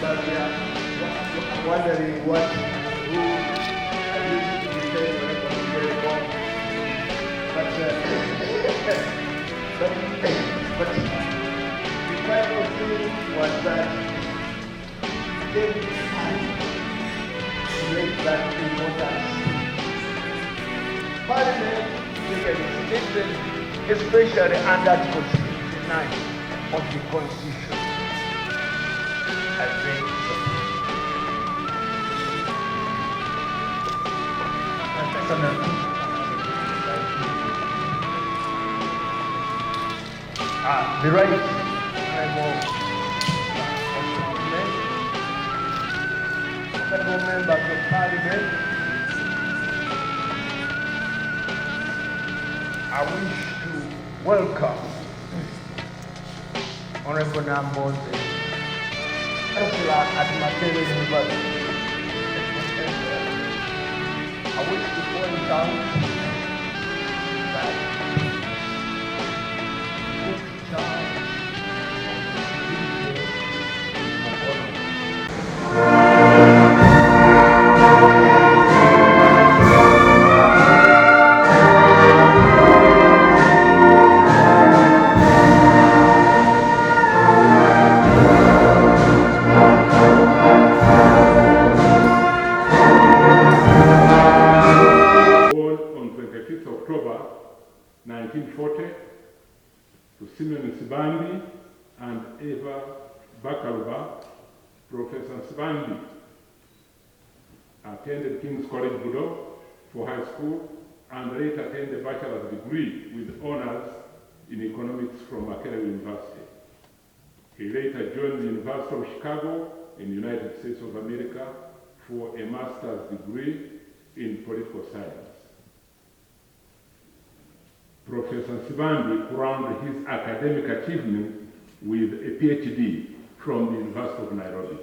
but we are wondering what who used to be saying when we very long. But the final thing was that came time to make that important. Parliament taken its interest, especially under Article 69 of the Constitution. I think so. The right honorable members of Parliament, I wish to welcome Honorable Nambo's Ursula at Makerere University. I wish to point out that good time October 1940 to Prof Nsibambi and Eva Bakaluba. Professor Nsibambi attended King's College Budo for high school and later attained a bachelor's degree with honors in economics from Makerere University. He later joined the University of Chicago in the United States of America for a master's degree in political science. Professor Nsibambi crowned his academic achievement with a PhD from the University of Nairobi.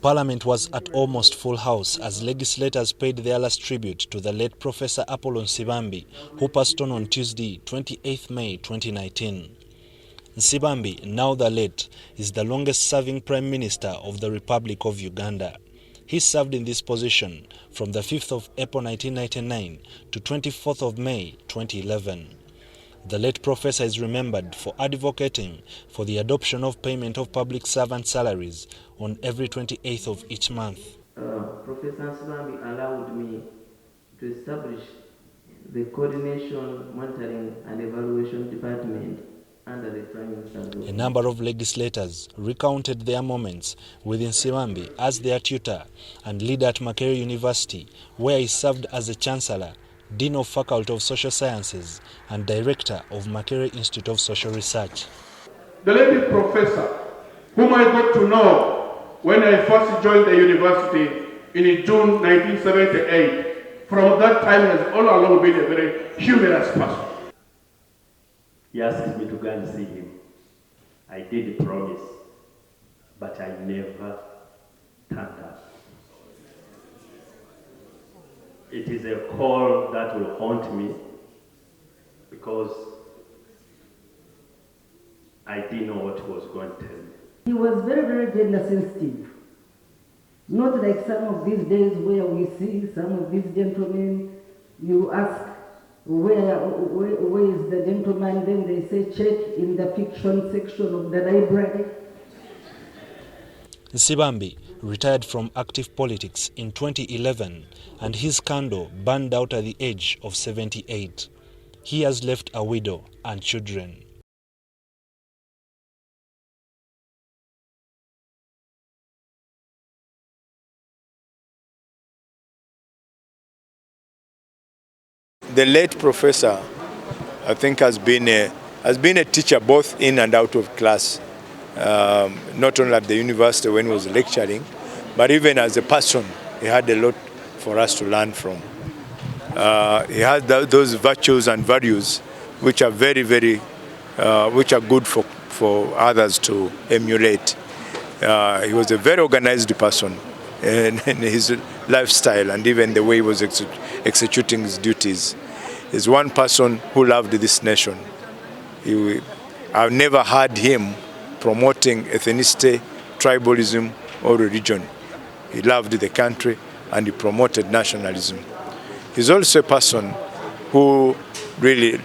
Parliament was at almost full house as legislators paid their last tribute to the late Professor Nsibambi, who passed on Tuesday, 28 May 2019. Nsibambi, now the late, is the longest-serving Prime Minister of the Republic of Uganda. He served in this position from the 5th of April 1999 to 24th of May 2011. The late professor is remembered for advocating for the adoption of payment of public servant salaries on every 28th of each month. Professor Nsibambi allowed me to establish the Coordination, Monitoring and Evaluation Department under the Prime Minister's. A number of legislators recounted their moments with Nsibambi as their tutor and leader at Makerere University, where he served as a Chancellor, Dean of Faculty of Social Sciences and Director of Makerere Institute of Social Research. The lady professor, whom I got to know when I first joined the university in June 1978, from that time has all along been a very humorous person. He asked me to go and see him. I did promise, but I never turned up. It is a call that will haunt me because I didn't know what he was going to tell me. He was very, very gender sensitive. Not like some of these days where we see some of these gentlemen, you ask, where is the gentleman? Then they say, check in the fiction section of the library. Nsibambi retired from active politics in 2011 and his candle burned out at the age of 78. He has left a widow and children. The late professor, I think, has been a teacher both in and out of class, not only at the university when he was lecturing, but even as a person, he had a lot for us to learn from. He had those virtues and values which are very, very, which are good for others to emulate. He was a very organized person in his lifestyle and even the way he was executing his duties. He's one person who loved this nation. He I've never heard him promoting ethnicity, tribalism, or religion. He loved the country and he promoted nationalism. He's also a person who really,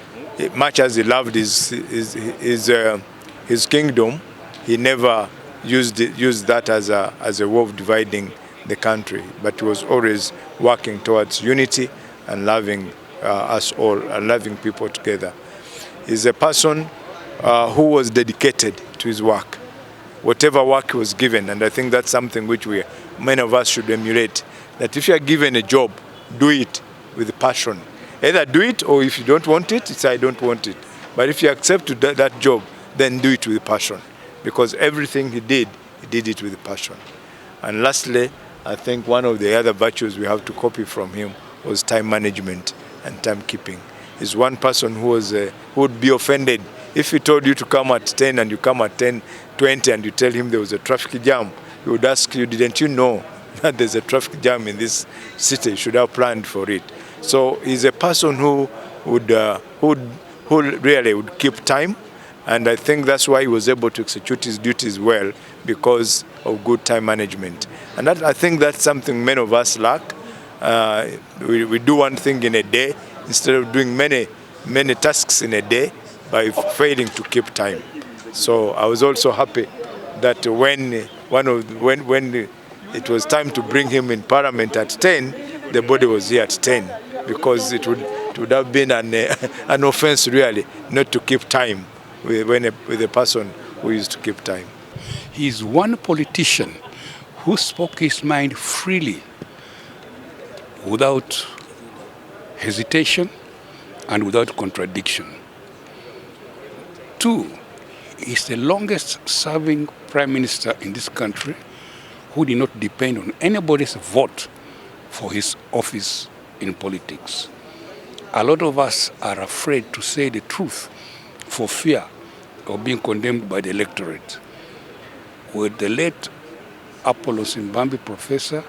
much as he loved his kingdom, he never used that as a way of dividing the country, but he was always working towards unity and loving us all and loving people together. He's a person who was dedicated to his work, whatever work he was given, and I think that's something which many of us should emulate, that if you are given a job, do it with passion. Either do it, or if you don't want it, say I don't want it. But if you accept to do that job, then do it with passion, because everything he did it with passion. And lastly, I think one of the other virtues we have to copy from him was time management and timekeeping. He's one person who would be offended if he told you to come at 10 and you come at 10:20 and you tell him there was a traffic jam. He would ask you, didn't you know that there's a traffic jam in this city? You should have planned for it. So he's a person who really would keep time, and I think that's why he was able to execute his duties well, because of good time management. And I think that's something many of us lack. We do one thing in a day instead of doing many tasks in a day by failing to keep time. So I was also happy that when it was time to bring him in Parliament at 10, the body was here at 10, because it would have been an offense really not to keep time with a person who used to keep time. He is one politician who spoke his mind freely, without hesitation and without contradiction. 2, he is the longest serving prime minister in this country who did not depend on anybody's vote for his office in politics. A lot of us are afraid to say the truth for fear of being condemned by the electorate. With the late Apollo Nsibambi professor,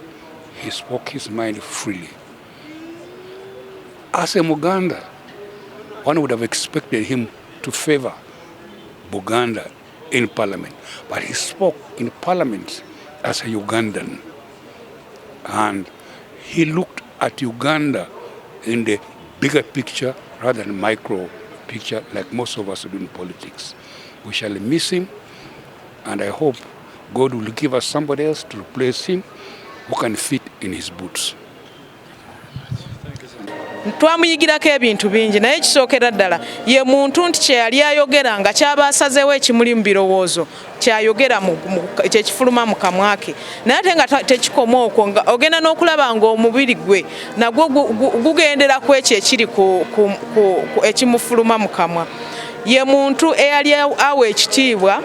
he spoke his mind freely. As a Muganda, one would have expected him to favor Buganda in Parliament, but he spoke in Parliament as a Ugandan, and he looked at Uganda in the bigger picture rather than micro picture, like most of us do in politics. We shall miss him, and I hope God will give us somebody else to replace him who can fit in his boots. Twamuyigirako ebintu bingi, naye kisookera ddala ye muntu nti kyeyali ayogera nga kyaba asazeewo ekimuli mu birowoozo kyayogera kyekifuluma mu kamwa ke, naye ate nga tekikoma okwo, nga ogenda n'okulaba ng'omubiri gwe nagwo gugendera ku ekyo ekiri ekimufuluma mu kamwa. Ye muntu eyali awa ekitiibwa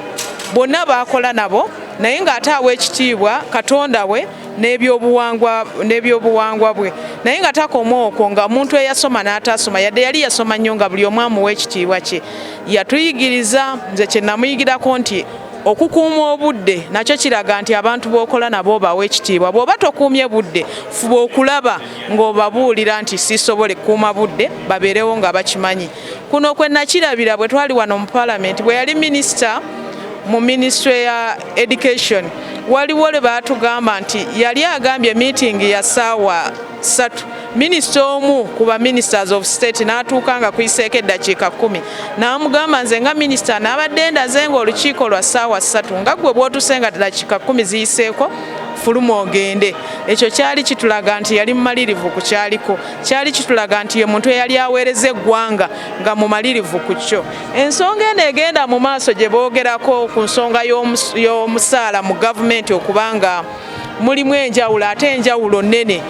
bonna baakola nabo, naye ng'ate awa ekitiibwa Katonda we n'ebyobuwangwa bwe, naye nga takoma okwo nga muntu eyasoma n'atasoma, yadde yali yasoma nnyo nga buli omu amuwa ekitiibwa kye. Yatuyigiriza, nze kye namuyigirako nti okukuuma obudde nakyo kiraga nti abantu b'okola nabo obawa ekitiibwa. Bw'oba tokuumye budde, fuba okulaba ng'obabuulira nti sisobole kukuuma budde, babeerewo nga bakimanyi. Kuno kwe nakirabira bwe twali wano mu Palamenti, bwe yali minisita mu Ministry ya Education, waliwo le baatugamba nti yali agambye meeting ya ssaawa 3. Minisita omu ku ba ministers of state n'atuuka nga kuyiseeko eddakiika 10, n'amugamba nze nga minisita n'abadde ndaze ng'olukiiko lwa ssaawa 3, nga gwe bw'otuse nga eddakiika 10 ziyiseeko, fuluma ogende. Ekyo kyali kitulaga nti yali mumalirivu ku kyaliko, kyali kitulaga nti ye muntu eyali aweereza eggwanga nga mumalirivu ku kyo. Ensonga eno egenda mu maaso gye boogerako ku nsonga y'omusaala mu gavumenti okubanga mulimu enjawulo, ate enjawulo nnene.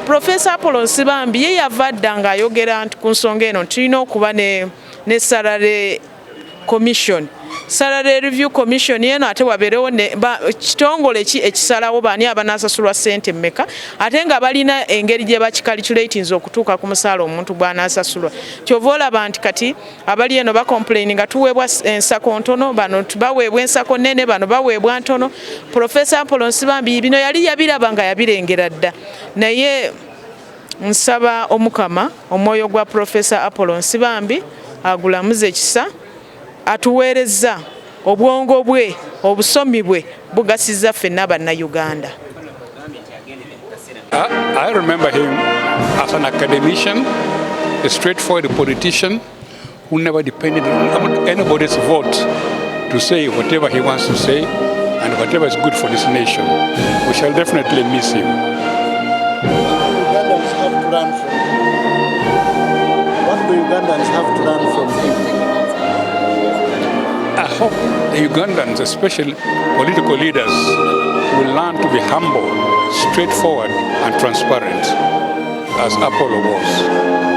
Professor Apollo Nsibambi ye yava dda ng'ayogera nti ku nsonga eno tulina okuba ne salary commission. Salary Review Commission yeno ate wabeerewo kitongole ki ekisalawo baani abanaasasulwa ssente mmeka, ate nga balina engeri gye bakicalculating okutuuka ku musaala omuntu gw'anaasasulwa. Kyova olaba nti kati abali eno bakomplaini nga tuweebwa ensako ntono, bano baweebwa ensako nnene, bano baweebwa ntono. Professor Apollo Nsibambi bino yali yabiraba nga yabirengera dda, naye nsaba Omukama omwoyo gwa Professor Apollo Nsibambi agulamuze ekisa atuweerezza obwongo bwe obusomi bwe bugasizza ffenna bannayuganda. I remember him as an academician, a straightforward politician who never depended on anybody's vote to say whatever he wants to say and whatever is good for this nation. We shall definitely miss him. What do Ugandans have to learn from him? I hope the Ugandans, especially political leaders, will learn to be humble, straightforward, and transparent, as Apollo was.